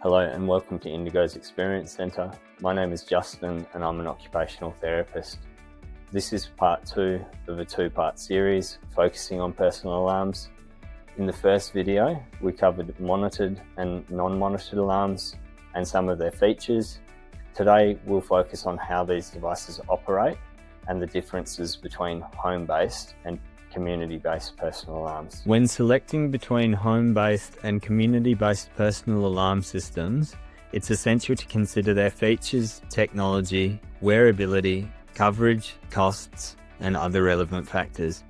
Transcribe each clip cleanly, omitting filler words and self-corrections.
Hello and welcome to Indigo's Experience Centre. My name is Justin and I'm an occupational therapist. This is part 2 of a 2-part series focusing on personal alarms. In the first video, we covered monitored and non-monitored alarms and some of their features. Today, we'll focus on how these devices operate and the differences between home-based and community-based personal alarms. When selecting between home-based and community-based personal alarm systems, it's essential to consider their features, technology, wearability, coverage, costs, and other relevant factors.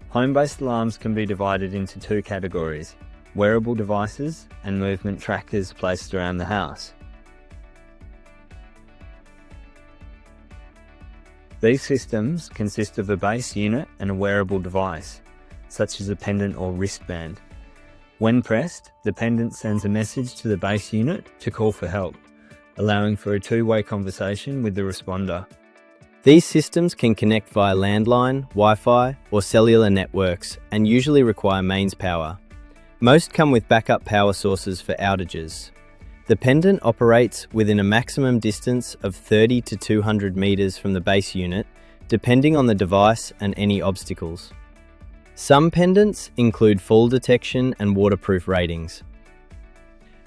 Home-based alarms can be divided into 2 categories: wearable devices and movement trackers placed around the house. These systems consist of a base unit and a wearable device, such as a pendant or wristband. When pressed, the pendant sends a message to the base unit to call for help, allowing for a 2-way conversation with the responder. These systems can connect via landline, Wi-Fi, or cellular networks and usually require mains power. Most come with backup power sources for outages. The pendant operates within a maximum distance of 30 to 200 meters from the base unit, depending on the device and any obstacles. Some pendants include fall detection and waterproof ratings.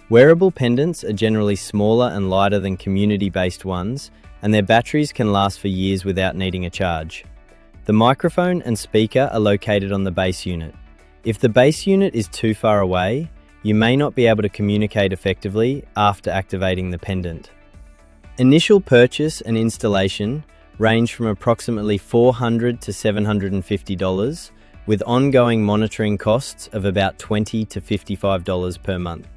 Wearable pendants are generally smaller and lighter than community-based ones, and their batteries can last for years without needing a charge. The microphone and speaker are located on the base unit. If the base unit is too far away, you may not be able to communicate effectively after activating the pendant. Initial purchase and installation range from approximately $400 to $750, with ongoing monitoring costs of about $20 to $55 per month.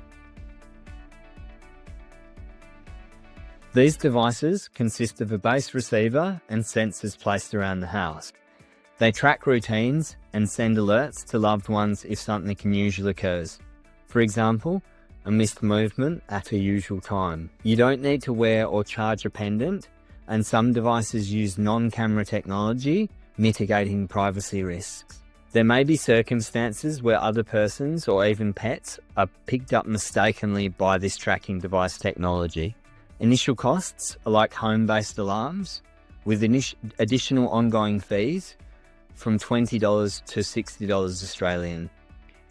These devices consist of a base receiver and sensors placed around the house. They track routines and send alerts to loved ones if something unusual occurs. For example, a missed movement at a usual time. You don't need to wear or charge a pendant, and some devices use non-camera technology, mitigating privacy risks. There may be circumstances where other persons or even pets are picked up mistakenly by this tracking device technology. Initial costs are like home-based alarms, with additional ongoing fees from $20 to $60 Australian.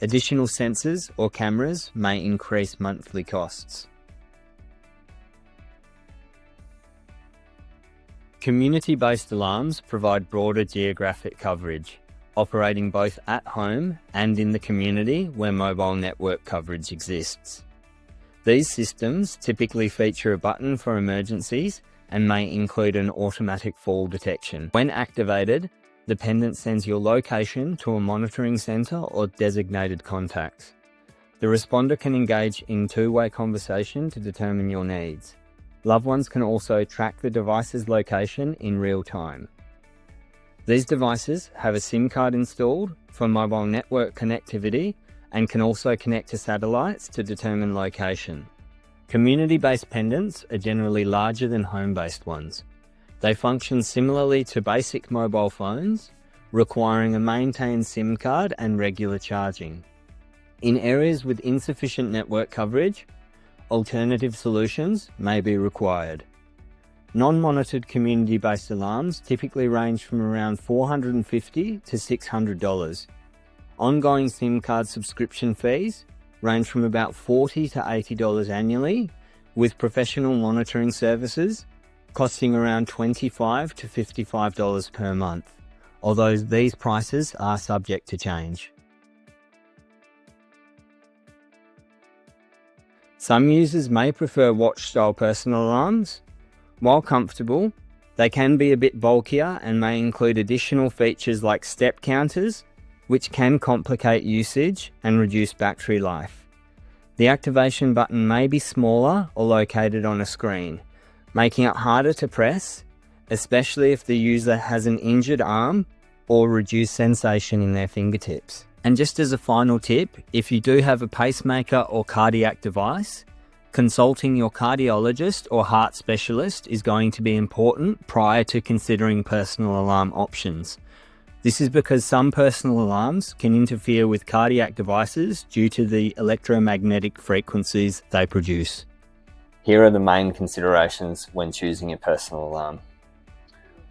Additional sensors or cameras may increase monthly costs. Community-based alarms provide broader geographic coverage, operating both at home and in the community where mobile network coverage exists. These systems typically feature a button for emergencies and may include an automatic fall detection. When activated, the pendant sends your location to a monitoring centre or designated contacts. The responder can engage in 2-way conversation to determine your needs. Loved ones can also track the device's location in real time. These devices have a SIM card installed for mobile network connectivity and can also connect to satellites to determine location. Community-based pendants are generally larger than home-based ones. They function similarly to basic mobile phones, requiring a maintained SIM card and regular charging. In areas with insufficient network coverage, alternative solutions may be required. Non-monitored community-based alarms typically range from around $450 to $600. Ongoing SIM card subscription fees range from about $40 to $80 annually, with professional monitoring services costing around $25 to $55 per month, although these prices are subject to change. Some users may prefer watch-style personal alarms. While comfortable, they can be a bit bulkier and may include additional features like step counters, which can complicate usage and reduce battery life. The activation button may be smaller or located on a screen, making it harder to press, especially if the user has an injured arm or reduced sensation in their fingertips. And just as a final tip, if you do have a pacemaker or cardiac device, consulting your cardiologist or heart specialist is going to be important prior to considering personal alarm options. This is because some personal alarms can interfere with cardiac devices due to the electromagnetic frequencies they produce. Here are the main considerations when choosing a personal alarm.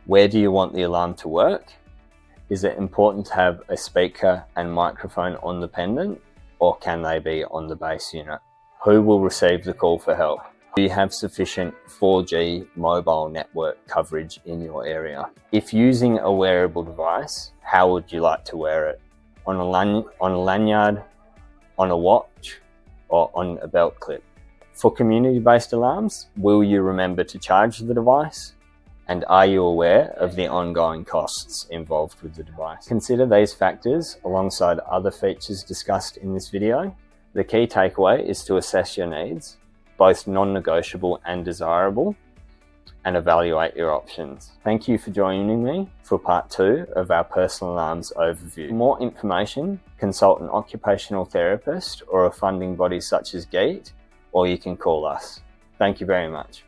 Where do you want the alarm to work? Is it important to have a speaker and microphone on the pendant, or can they be on the base unit? Who will receive the call for help? Do you have sufficient 4G mobile network coverage in your area? If using a wearable device, how would you like to wear it? On a lanyard, on a watch, or on a belt clip? For community-based alarms, will you remember to charge the device? And are you aware of the ongoing costs involved with the device? Consider these factors alongside other features discussed in this video. The key takeaway is to assess your needs, both non-negotiable and desirable, and evaluate your options. Thank you for joining me for part 2 of our personal alarms overview. For more information, consult an occupational therapist or a funding body such as GATE, or you can call us. Thank you very much.